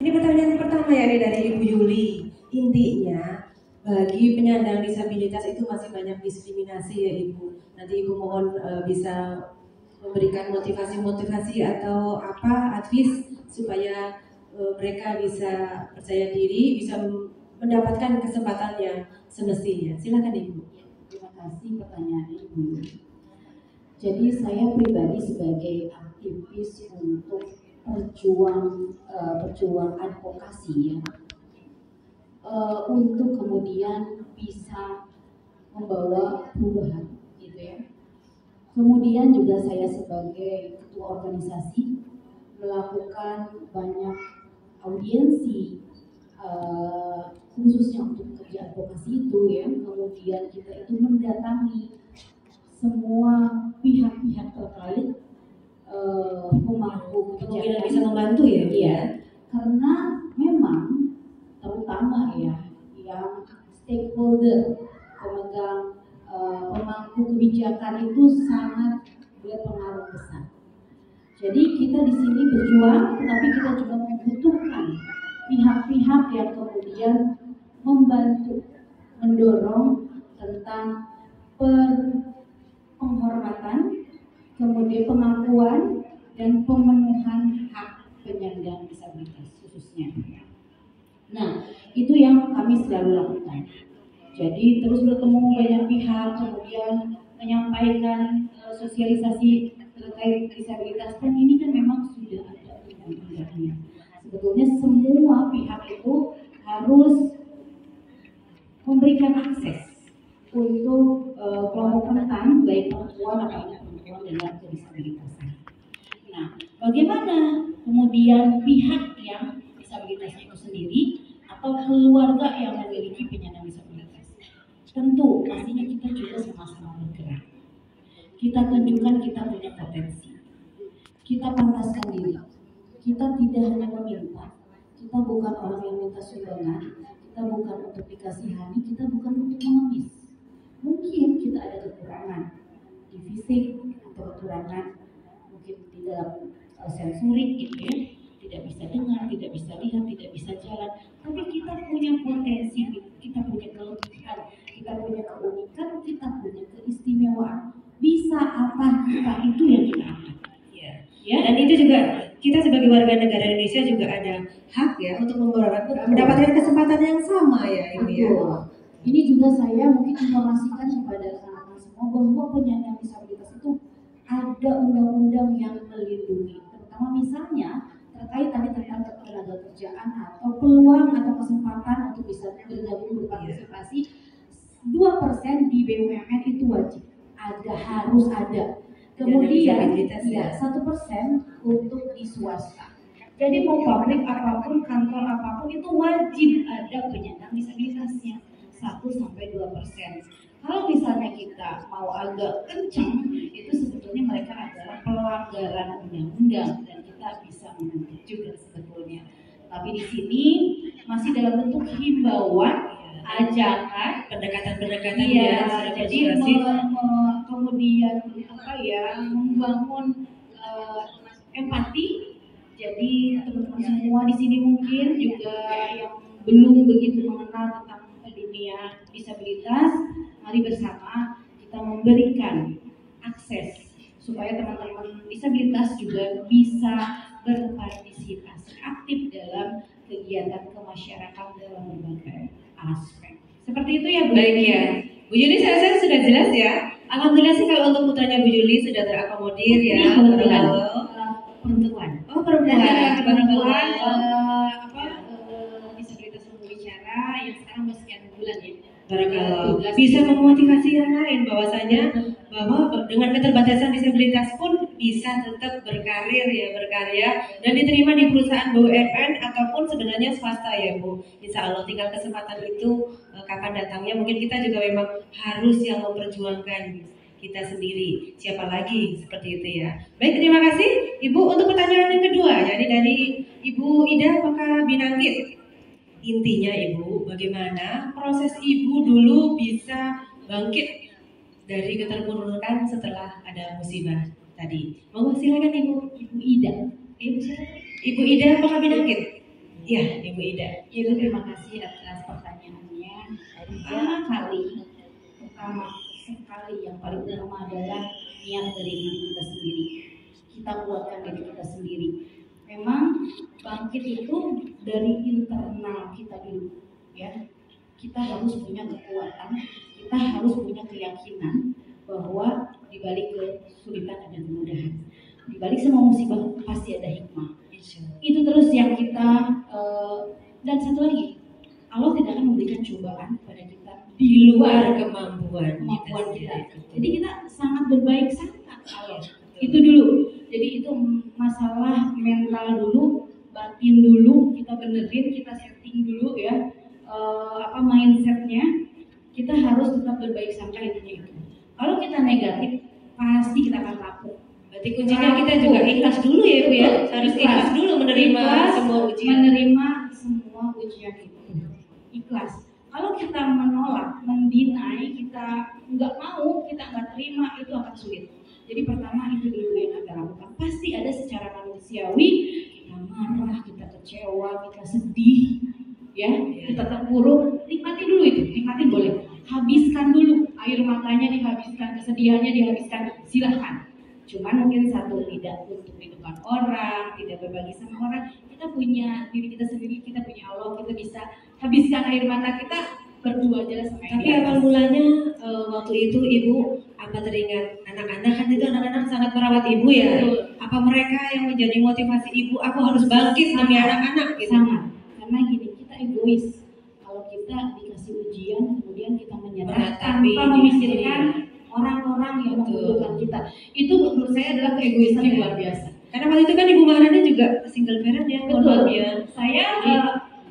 Ini pertanyaan pertama ya nih dari Ibu Yuli. Intinya bagi penyandang disabilitas itu masih banyak diskriminasi ya Ibu. Nanti Ibu mohon bisa memberikan motivasi-motivasi atau apa advice supaya mereka bisa percaya diri, bisa mendapatkan kesempatan yang semestinya. Silakan Ibu. Terima kasih pertanyaan Ibu. Jadi saya pribadi sebagai aktivis untuk perjuang advokasi ya, untuk kemudian bisa membawa perubahan gitu ya. Kemudian juga saya sebagai ketua organisasi melakukan banyak audiensi khususnya untuk kerja advokasi itu ya. Kemudian kita itu mendatangi semua pihak-pihak terkait pemangku kemungkinan bisa membantu ya. Iya, karena memang terutama ya yang stakeholder pemegang pemangku kebijakan itu sangat berpengaruh besar. Jadi kita di sini berjuang, tetapi kita juga membutuhkan pihak-pihak yang kemudian membantu, mendorong tentang penghormatan, kemudian pengakuan dan pemenuhan hak penyandang disabilitas khususnya. Nah, itu yang kami selalu lakukan. Jadi terus bertemu banyak pihak, kemudian menyampaikan sosialisasi terkait disabilitas, dan ini kan memang sudah ada undang-undangnya. Sebetulnya semua pihak itu harus memberikan akses untuk kelompok rentan, baik perempuan atau perempuan dengan kedisabilitasan. Nah, bagaimana kemudian pihak yang disabilitas itu sendiri atau keluarga yang memiliki penyandang disabilitas? Tentu, pastinya kita juga sama-sama bergerak. Kita tunjukkan kita punya potensi. Kita pantaskan diri. Kita tidak hanya meminta. Kita bukan orang yang minta sumbangan. Kita bukan untuk dikasihani. Kita bukan untuk mengemis. Mungkin kita ada kekurangan di fisik atau kekurangan mungkin di dalam sensorik gitu ya, tidak bisa dengar, tidak bisa lihat, tidak bisa jalan, tapi kita punya potensi, kita punya kelebihan, kita punya keunikan, kita punya keistimewaan. Bisa apa kita itu yang kita angkat. Ya, dan itu juga kita sebagai warga negara Indonesia juga ada hak ya untuk mendapatkan kesempatan yang sama ya Ibu ya. Ini juga saya mungkin informasikan kepada teman-teman semua bahwa penyandang disabilitas itu ada undang-undang yang melindungi, terutama misalnya terkait tadi tentang ketenaga kerjaan atau peluang atau kesempatan untuk bisa bergabung berpartisipasi. 2% di BUMN itu wajib, harus ada. Kemudian ya 1% untuk di swasta. Jadi mau pabrik apapun, kantor apapun itu wajib ada penyandang disabilitasnya 1-2%. Kalau misalnya kita mau agak kencang, itu sebetulnya mereka adalah pelanggaran undang-undang dan kita bisa menuntut juga sebetulnya. Tapi di sini masih dalam bentuk himbauan, ajakan, pendekatan-pendekatan ya. Jadi kemudian membangun empati. Jadi teman-teman semua di sini mungkin juga yang belum begitu mengenal tentang dunia disabilitas, mari bersama kita memberikan akses supaya teman-teman disabilitas juga bisa berpartisipasi aktif dalam kegiatan kemasyarakatan dalam berbagai aspek. Seperti itu ya Bu. Baik ya, Bu Yuli saya rasa sudah jelas ya. Alhamdulillah sih kalau untuk putranya Bu Yuli sudah terakomodir ya. Perempuan. Oh perempuan. Disabilitas berbicara yang sekarang sekian bulan ya. Barakallah. Bisa memotivasi yang lain bahwasanya bahwa dengan keterbatasan disabilitas pun bisa tetap berkarir ya, berkarya dan diterima di perusahaan BUMN ataupun sebenarnya swasta ya Bu. Insya Allah tinggal kesempatan itu kapan datangnya, mungkin kita juga memang harus yang memperjuangkan kita sendiri. Siapa lagi seperti itu ya. Baik, terima kasih Ibu. Untuk pertanyaan yang kedua, jadi dari Ibu Ida Apakah Binanggit. Intinya Ibu, bagaimana proses Ibu dulu bisa bangkit dari keterpurukan setelah ada musibah tadi. Mau silakan Ibu. Ibu Ida. Ibu Ida Apakah Binanggit. Iya, Ibu Ida. Ibu terima kasih atas pertanyaannya. Pertama sekali yang paling utama adalah niat dari diri kita sendiri. Kita kuatkan diri kita sendiri. Memang bangkit itu dari internal kita dulu, ya. Kita harus punya kekuatan, kita harus punya keyakinan bahwa di balik kesulitan ada kemudahan. Di balik semua musibah pasti ada hikmah. Itu terus yang kita dan satu lagi, Allah tidak akan memberikan cobaan pada kita Di luar kemampuan kita. Jadi kita sangat berbaik sangka Allah. Itu dulu. Jadi itu masalah mental dulu, batin dulu, kita benerin, kita setting dulu ya. Mindsetnya kita harus tetap berbaik sangka, intinya itu. Kalau kita negatif, pasti kita akan lapuk. Berarti kuncinya kita juga ikhlas dulu ya Bu ya. Harus ikhlas dulu menerima semua ujian. Menerima semua ujian itu. Ikhlas. Kalau kita menolak, mendinai, kita nggak mau, kita nggak terima, itu akan sulit. Jadi pertama itu dulu yang kita lakukan. Pasti ada secara manusiawi, kita marah, kita kecewa, kita sedih, ya, kita terpuruk. Nikmati dulu itu, nikmatin boleh. Habiskan dulu, air matanya dihabiskan, kesedihannya dihabiskan, silahkan. Cuman mungkin satu, tidak untuk di depan orang, tidak berbagi sama orang. Kita punya diri kita sendiri, kita punya Allah, kita bisa habiskan air mata kita berdua aja sama yang. Tapi awal mulanya waktu itu Ibu apa teringat anak-anak, kan itu anak-anak sangat merawat Ibu ya. Betul. Apa mereka yang menjadi motivasi Ibu? Aku harus bangkit demi anak-anak gitu. Sama. Karena gini, kita egois. Kalau kita dikasih ujian, kemudian kita menyerah tanpa memikirkan orang-orang yang membutuhkan kita. Itu menurut saya adalah keegoisan yang luar biasa. Karena waktu itu kan Ibu Maharani juga single parent ya, Betul. ya. Saya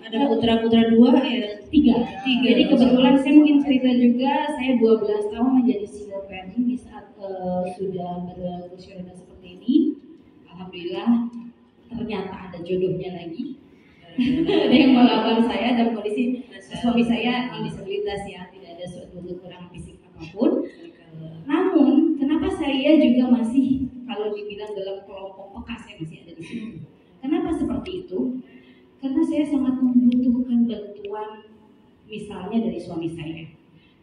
ada putra-putra 2 ya. 3. Jadi kebetulan saya mungkin cerita juga, saya 12 tahun menjadi single parent di saat sudah berusia seperti ini. Alhamdulillah ternyata ada jodohnya lagi. Ada yang melamar saya dalam kondisi suami saya non disabilitas ya, tidak ada suatu kekurangan fisik apapun. Namun kenapa saya juga masih, kalau dibilang dalam kelompok peka, saya masih ada di situ. Kenapa seperti itu? Karena saya sangat membutuhkan bantuan, misalnya dari suami saya.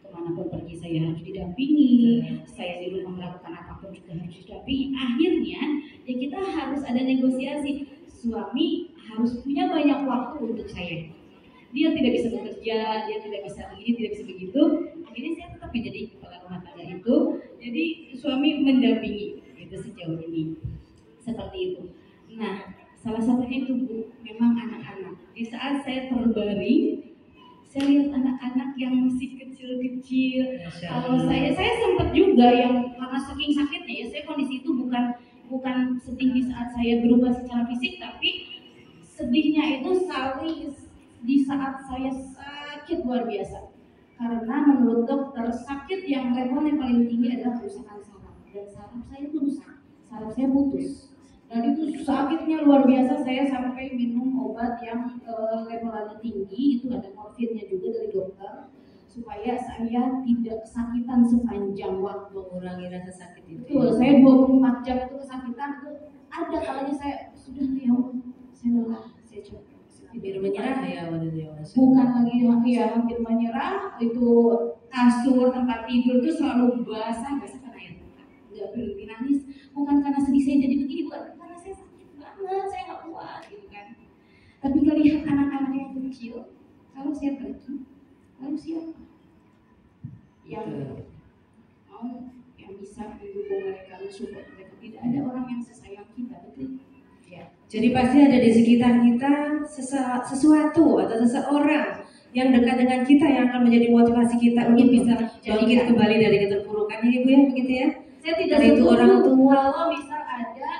Kemanapun pergi saya harus didampingi, saya di rumah melakukan apapun juga harus didampingi. Akhirnya ya kita harus ada negosiasi. Suami harus punya banyak waktu untuk saya. Dia tidak bisa bekerja, dia tidak bisa begini, tidak bisa begitu. Akhirnya saya tetap menjadi kepala rumah tangga itu. Jadi suami mendampingi itu sejauh ini. Seperti itu. Nah, salah satunya itu Bu, memang anak-anak. Di saat saya terbaring, saya lihat anak-anak yang masih kecil-kecil. Kalau saya sempat juga yang karena saking sakitnya ya, saya kondisi itu bukan sedih di saat saya berubah secara fisik, tapi sedihnya itu di saat saya sakit luar biasa. Karena menurut dokter, sakit yang level yang paling tinggi adalah kerusakan saraf, dan saraf saya itu rusak, saraf saya putus. Dan itu sakitnya luar biasa, saya sampai minum obat yang levelnya tinggi, itu ada morfinnya juga dari dokter, supaya saya tidak kesakitan sepanjang waktu, mengurangi rasa sakit itu. Betul, saya 24 jam itu kesakitan, itu ada kalanya saya sudah ya saya lelah, saya coba. Hampir menyerah ya waktu itu. Bukan lagi ya hampir menyerah, itu kasur tempat tidur itu selalu basah kan air mata, nggak berhenti nangis. Bukan karena sedih saya jadi begini, bukan karena saya sakit banget, saya nggak kuat gitu kan. Tapi lihat anak-anak yang kecil, kalau saya pergi, lalu siapa yang mau, yang bisa mendukung mereka, mensupport mereka? Tidak ada orang yang sesayang kita, betul? Ya. Jadi pasti ada di sekitar kita sesuatu atau seseorang yang dekat dengan kita yang akan menjadi motivasi kita untuk bisa bangkit kembali dari keterpurukan Ibu ya, begitu ya. Saya tidak itu orang tua. Kalau misal ada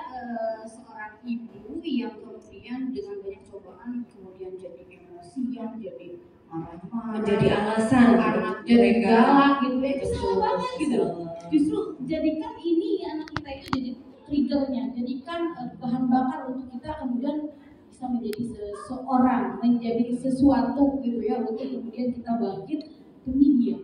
seorang ibu yang kemudian dengan banyak cobaan kemudian jadi emosian, jadi marah-marah, menjadi alasan anak jadi galak gitu ya, itu salah banget gitu. Justru jadikan ini anak kita itu jadi triggernya, jadikan bahan bakar untuk kita kemudian bisa menjadi seseorang, menjadi sesuatu gitu ya, untuk kemudian kita bangkit demi dia.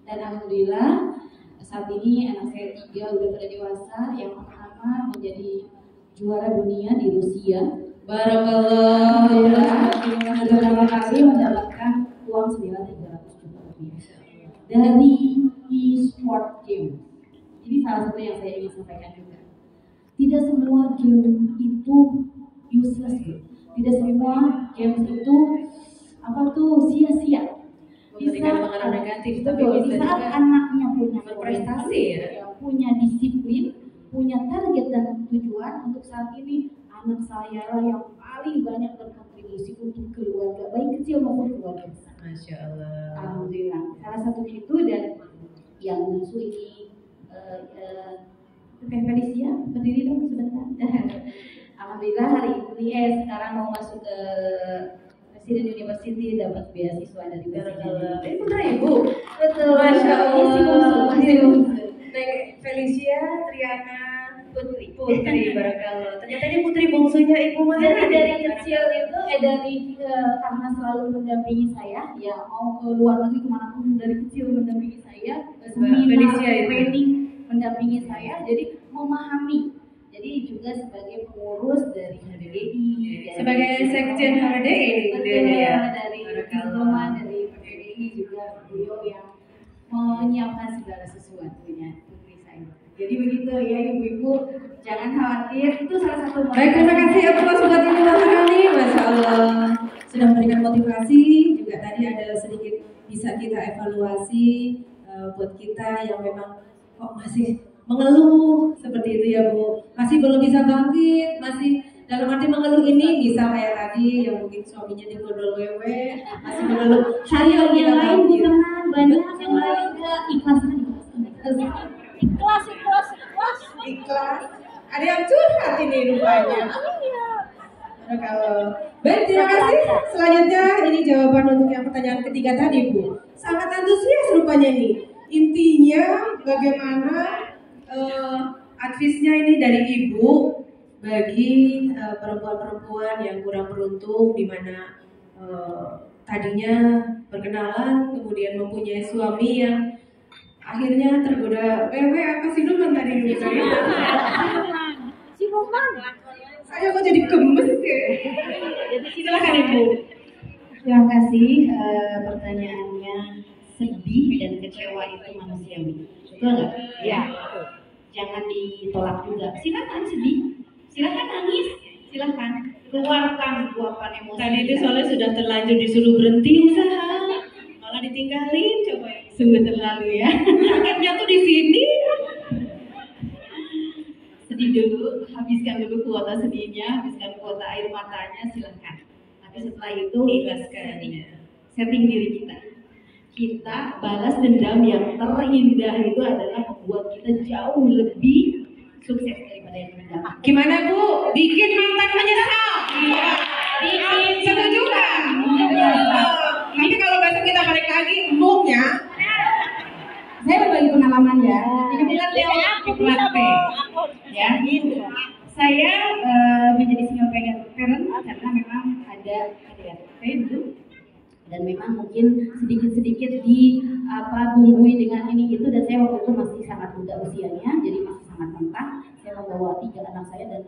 Dan alhamdulillah saat ini anak saya 3 udah pada dewasa, yang pertama menjadi juara dunia di Rusia. Barakallah. pertama kali mendapatkan uang senilai 300 juta rupiah dari e-sport game. Ini salah satu yang saya ingin sampaikan juga. Tidak semua game itu useless, gitu. Tidak semua games itu sia-sia. Memberikan pengaruh negatif, tapi betul, di saat anaknya punya berprestasi punya disiplin, punya target dan tujuan. Untuk saat ini anak saya lah yang paling banyak berkontribusi untuk keluarga, baik kecil maupun keluarga besar. Masya Allah. Alhamdulillah. Salah satunya itu, dan yang bungsu ini Teh Felicia, berdiri dong sebentar. Alhamdulillah hari ini sekarang mau masuk ke Presiden University, dapat beasiswa dari Presiden. Itu putra ibu. Betul. Masya Allah. Masih bungsu. Teh Felicia Triana Putri barakallah. Ternyata ini putri bungsunya ibu mana? Dari kecil itu karena selalu mendampingi saya, ya mau ke luar negeri kemanapun dari kecil mendampingi saya, seminar, training mendampingi saya, jadi memahami. Jadi juga sebagai pengurus dari HDDI, sebagai sekjen HDDI, dari Roma, dari HDDI juga beliau yang menyiapkan segala sesuatunya putri saya. Jadi begitu ya ibu-ibu, jangan khawatir, itu salah satu. Baik, terima kasih atas buat ibu kami, Masya Allah sudah memberikan motivasi. Juga tadi ada sedikit bisa kita evaluasi buat kita yang memang kok masih mengeluh seperti itu ya Bu, masih belum bisa bangkit, masih dalam arti mengeluh ini bisa kayak tadi yang mungkin suaminya digodol wewe, masih mengeluh. Saya yang lain bukan banyak, yang lain enggak ikhlas. Ada yang curhat ini rupanya. Kalau baik, terima kasih. Selanjutnya ini jawaban untuk yang pertanyaan ketiga tadi Bu. Sangat antusias rupanya nih. Intinya bagaimana advice-nya ini dari ibu bagi perempuan-perempuan yang kurang beruntung, di mana tadinya berkenalan kemudian mempunyai suami yang akhirnya tergoda wewe apa siluman tadi dulu saya. Siluman. Saya kok jadi gemes ya. Silakan Ibu. Terima kasih pertanyaannya. Sedih dan kecewa itu manusiawi. Betul nggak? Ya. Jangan ditolak juga. Silakan sedih, silakan nangis, silakan keluarkan luapan emosi. Tadi itu soalnya sudah terlanjur disuruh berhenti usaha, malah ditinggalin. Coba ya. Sungguh terlalu ya. Sakitnya tuh di sini. Sedih dulu, habiskan dulu kuota sedihnya, habiskan kuota air matanya, silakan. Tapi setelah itu ikhlaskan. Setting diri kita. Kita balas dendam yang terindah itu adalah membuat kita jauh lebih sukses daripada yang terdampak. Gimana Bu? Bikin mantan menyesal. Bikin setuju kan? Nanti kalau besok kita balik lagi, empuknya. Saya berbagi pengalaman ya. Ini bilang ya. Saya menjadi single parent karena memang ada saya dulu. Dan memang mungkin sedikit-sedikit bumbui dengan ini itu, dan saya waktu itu masih sangat muda usianya, jadi masih sangat mentah. Saya membawa 3 anak saya dan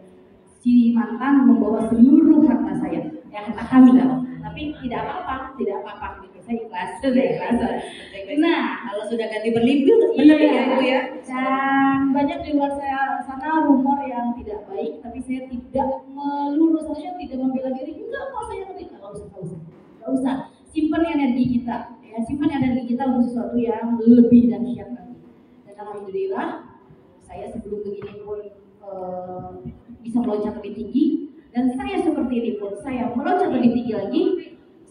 si mantan membawa seluruh harta saya, harta kami kan. Tapi tidak apa-apa gitu. Saya ikhlas. Nah, kalau sudah ganti berlimpah, benar ya Bu ya. Dan banyak di luar sana rumor yang tidak baik, tapi saya tidak melurus, saya tidak membela diri. Enggak, kok saya nggak usah. Simpan energi kita, ya, simpan energi kita untuk sesuatu yang lebih dahsyat lagi. Dan alhamdulillah, saya sebelum begini pun bisa meloncat lebih tinggi, dan saya seperti ini pun saya meloncat lebih tinggi lagi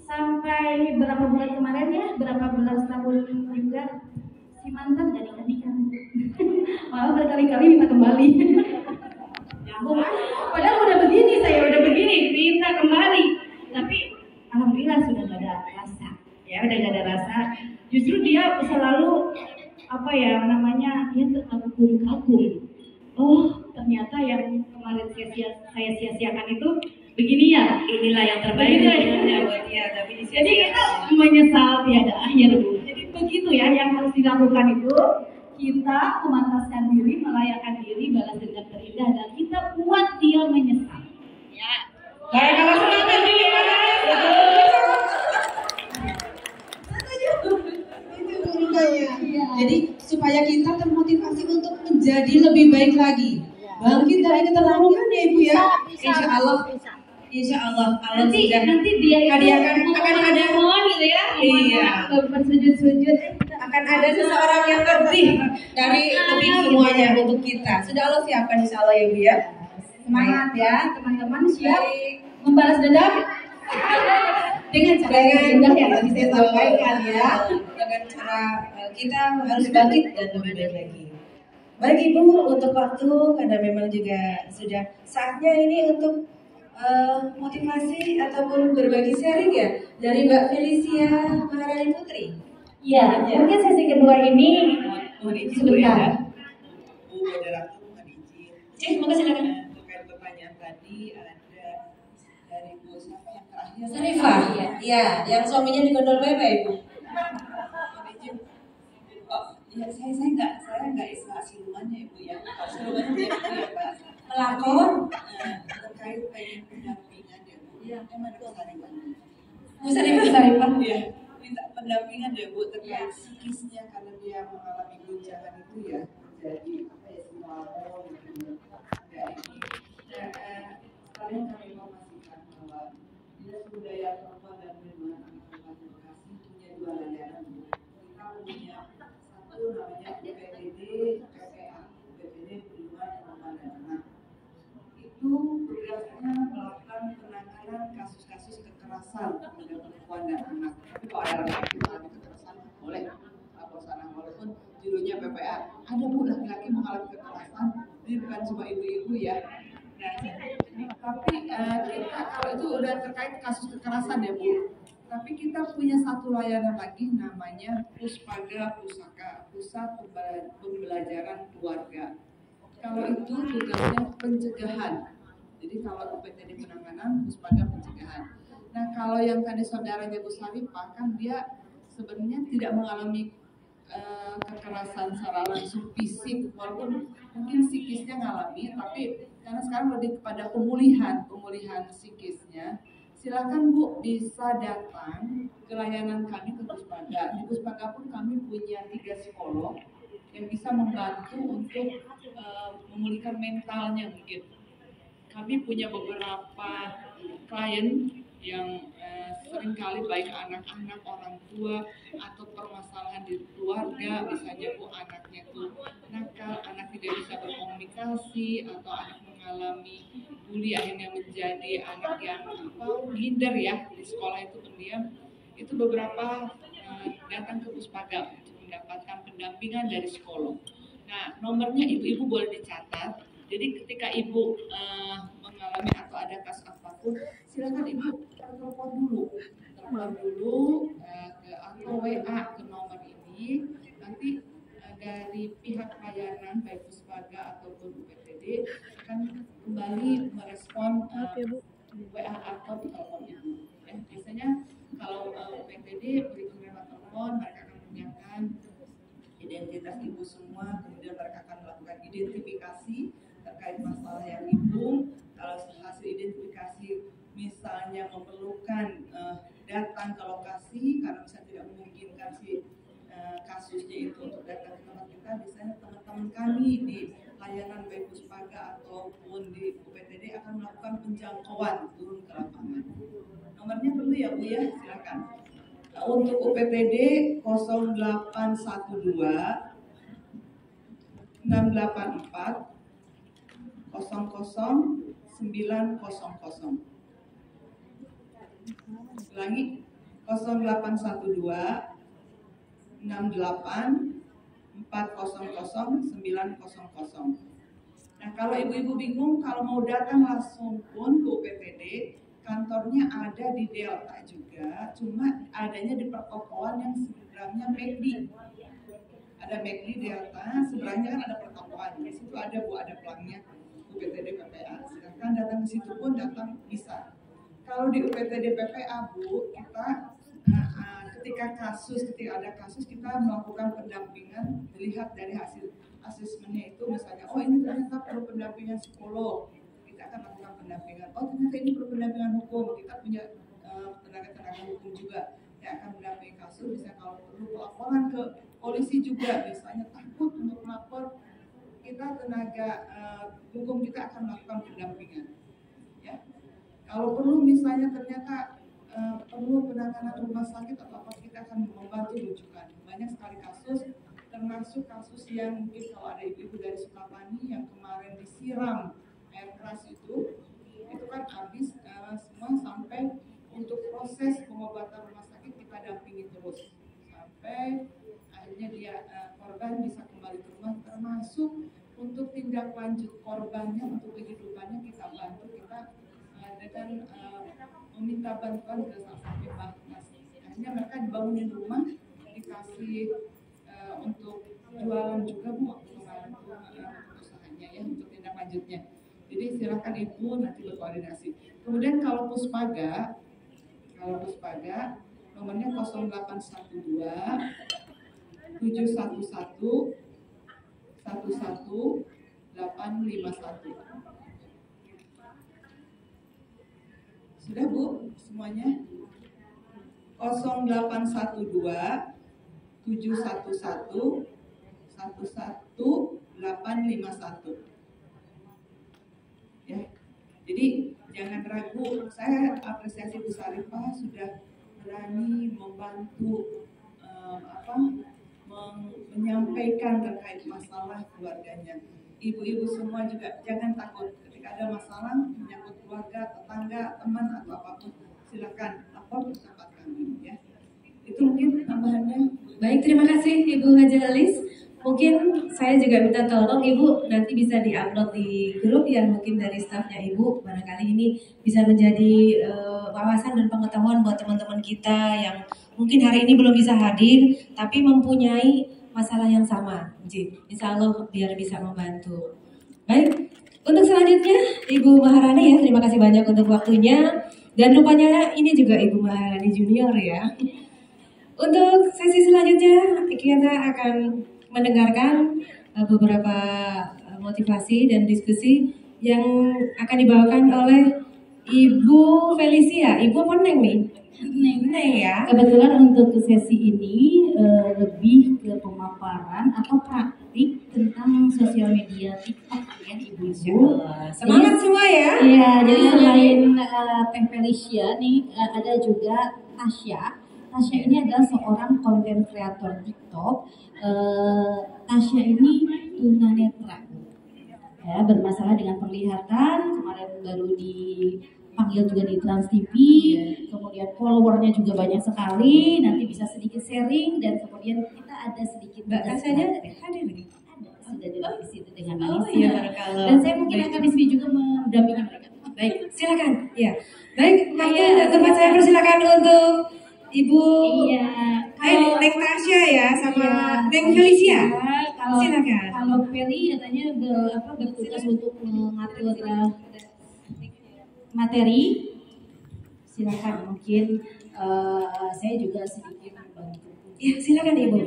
sampai berapa bulan kemarin ya, berapa belas tahun juga si mantan jadi nikah, malah berkali-kali minta kembali. Padahal udah begini, saya udah begini, minta kembali, tapi alhamdulillah sudah gak ada rasa, ya udah gak ada rasa. Justru dia selalu dia terkagum-kagum. Oh ternyata yang kemarin saya sia-siakan itu begini ya. Inilah yang terbaik buat dia, tapi jadi kita menyesal tiada akhir Bu. Jadi begitu ya yang harus dilakukan itu. Kita memantaskan diri, melayakkan diri, balas dendam terindah, dan kita buat dia menyesal. Ya. Baik, kalau semangat diri menjadi lebih baik lagi. Bangkit dari keterpurukan ya Ibu ya. Insya Allah. Insya Allah Nanti dia akan ada mohon gitu ya. Iya. Bersujud-sujud. Akan ada seseorang yang lebih semuanya untuk kita. Sudah Allah siapkan insya Allah ya Bu ya. Semangat ya teman-teman, siap membalas dendam dengan cara yang indah yang tadi saya sampaikan ya. Dengan cara kita harus bangkit dan lebih baik lagi. Baik Ibu, untuk waktu karena memang juga sudah saatnya ini untuk motivasi ataupun berbagi sharing ya dari Mbak Felicia Maharani Putri. Ya, mungkin sesi kedua ini sebentar. Bu moderator mohon izin. Cek, maka silakan. Terkait pertanyaan tadi ada dari Bu siapa yang terakhir? Sarifah, ya, yang suaminya digondol bebek Ibu. Mohon izin. Oh, ya saya nggak istilah silumannya Ibu ya. Kalau silumannya dia itu ya Pak. Melakor. Terkait pengen pendampingan ya Bu. Ya, emang Bu Sarifah. Bu Sarifah. Iya. Minta pendampingan ya Bu terkait psikisnya karena dia mengalami guncangan itu ya jadi apa ya sinawal gitu ya ini sekalian kami informasikan bahwa Dinas Kebudayaan Perempuan dan Perlindungan Anak Kabupaten Bekasi punya 2 layanan Bu. Kita punya satu namanya UPTD PPA UPTD Perlindungan Perempuan dan Anak itu tugasnya melakukan penanganan kasus-kasus kekerasan terhadap perempuan dan anak. Tapi kalau ada laki-laki mengalami kekerasan boleh lapor sana walaupun judulnya PPA. Ada Bu laki-laki mengalami kekerasan, ini bukan cuma ibu-ibu ya. Nah, tapi kita kalau itu udah terkait kasus kekerasan ya Bu. Tapi kita punya satu layanan lagi namanya Puspaga Pusaka, Pusat Pembelajaran Keluarga. Kalau itu tugasnya pencegahan. Jadi kalau UPTD penanganan, Puspaga pencegahan. Nah kalau yang tadi saudaranya Bu Sarifah kan dia sebenarnya tidak mengalami kekerasan secara langsung fisik, walaupun mungkin psikisnya ngalami, tapi karena sekarang lebih kepada pemulihan psikisnya. Silakan Bu bisa datang ke layanan kami ke Puspaga. Di Puspaga pun kami punya 3 psikolog yang bisa membantu untuk memulihkan mentalnya mungkin. Kami punya beberapa klien yang seringkali baik anak-anak, orang tua, atau permasalahan di keluarga, misalnya Bu anaknya tuh nakal, anak tidak bisa berkomunikasi, atau anak mengalami bully akhirnya menjadi anak yang minder ya di sekolah itu pendiam. Itu beberapa datang ke Puspaga untuk mendapatkan pendampingan dari psikolog. Nah, nomornya ibu-ibu boleh dicatat. Jadi ketika ibu mengalami atau ada kasus apapun, silakan ibu telepon dulu atau WA ke nomor ini. Nanti dari pihak layanan baik Puspaga ataupun UPTD akan kembali merespon WA atau telepon ibu. Ya, biasanya kalau UPTD begitu lewat telepon mereka akan menanyakan identitas ibu semua, kemudian mereka akan melakukan identifikasi terkait masalah yang ibu. Kalau hasil identifikasi misalnya memerlukan datang ke lokasi karena misalnya tidak memungkinkan si kasusnya itu untuk datang ke tempat kita, biasanya teman-teman kami di layanan baik Puspaga ataupun di UPTD akan melakukan penjangkauan turun ke lapangan. Nomornya perlu ya Bu ya, silakan. Untuk UPTD 0812 684 00900. Ulangi 0812 68 400 900. Nah kalau ibu-ibu bingung kalau mau datang langsung pun ke UPTD, kantornya ada di Delta juga, cuma adanya di pertokoan yang sebenarnya McD. Ada McD Delta, sebenarnya kan ada pertokoan. Di situ ada Bu, ada pelangnya UPTD PPA. Silakan datang ke situ pun datang bisa. Kalau di UPTD PPA Bu, kita ketika ada kasus kita melakukan pendampingan dilihat dari hasil asesmennya itu misalnya ini ternyata perlu pendampingan psikolog, kita akan lakukan pendampingan. Ternyata ini perlu pendampingan hukum, kita punya tenaga-tenaga hukum juga yang akan mendampingi kasus. Misalnya kalau perlu laporan ke polisi juga, misalnya takut untuk melapor, kita tenaga hukum kita akan melakukan pendampingan. Ya, kalau perlu misalnya ternyata perlu penanganan rumah sakit atau apa, kita akan membantu rujukan. Banyak sekali kasus, termasuk kasus yang mungkin kalau ada ibu-ibu dari Sukabumi yang kemarin disiram air keras itu kan habis semua, sampai untuk proses pengobatan rumah sakit kita dampingi terus sampai akhirnya dia korban bisa kembali ke rumah, termasuk untuk tindak lanjut korbannya, untuk kehidupannya kita bantu, kita dengan meminta bantuan ke sampai Basnas. Akhirnya mereka dibangunin rumah, dikasih untuk jualan juga Bu waktu kemarin usahanya ya, untuk tindak lanjutnya. Jadi silakan Ibu nanti berkoordinasi. Kemudian kalau Puspaga nomornya 0812 711 11851. Sudah Bu semuanya? 0812 711 11851. Ya. Jadi jangan ragu, saya apresiasi Bu Sarifah sudah berani membantu menyampaikan terkait masalah keluarganya. Ibu-ibu semua juga jangan takut ketika ada masalah menyangkut keluarga, tetangga, teman atau apapun, silakan lapor ke tempat kami ya. Itu mungkin tambahannya. Baik, terima kasih Ibu Haja Alis. Mungkin saya juga minta tolong Ibu nanti bisa diupload di grup yang mungkin dari stafnya Ibu. Barangkali ini bisa menjadi wawasan dan pengetahuan buat teman-teman kita yang mungkin hari ini belum bisa hadir, tapi mempunyai masalah yang sama. Insya Allah biar bisa membantu. Baik, untuk selanjutnya Ibu Maharani ya, terima kasih banyak untuk waktunya. Dan rupanya ini juga Ibu Maharani Junior ya. Untuk sesi selanjutnya kita akan mendengarkan beberapa motivasi dan diskusi yang akan dibawakan oleh Ibu Felicia. Ibu apa Neng nih? Neng ya. Kebetulan untuk sesi ini lebih ke pemaparan atau praktik tentang sosial media TikTok ya Ibu-ibu. Semangat semua ya. Iya, jadi selain Teh Felicia nih ada juga Tasya. Tasya ini adalah seorang konten kreator TikTok. Tasya ini tunanetra, ya, bermasalah dengan penglihatan. Kemarin baru dipanggil juga di Trans TV. Kemudian followernya juga banyak sekali. Nanti bisa sedikit sharing dan kemudian kita ada sedikit Mbak Tasyanya hadir nih. Sudah di situ dengan Oh Anissa. iya, barakallah. Dan saya mungkin akan di sini juga mendampingi mereka. Baik, silakan. Ya. Baik, waktu tempat saya persilakan untuk Ibu Neng Tasya ya sama Neng Felicia. Silakan. Kalau Feli katanya bertugas untuk mengatur materi. Silakan, mungkin saya juga sedikit membantu. Ya, silakan Ibu.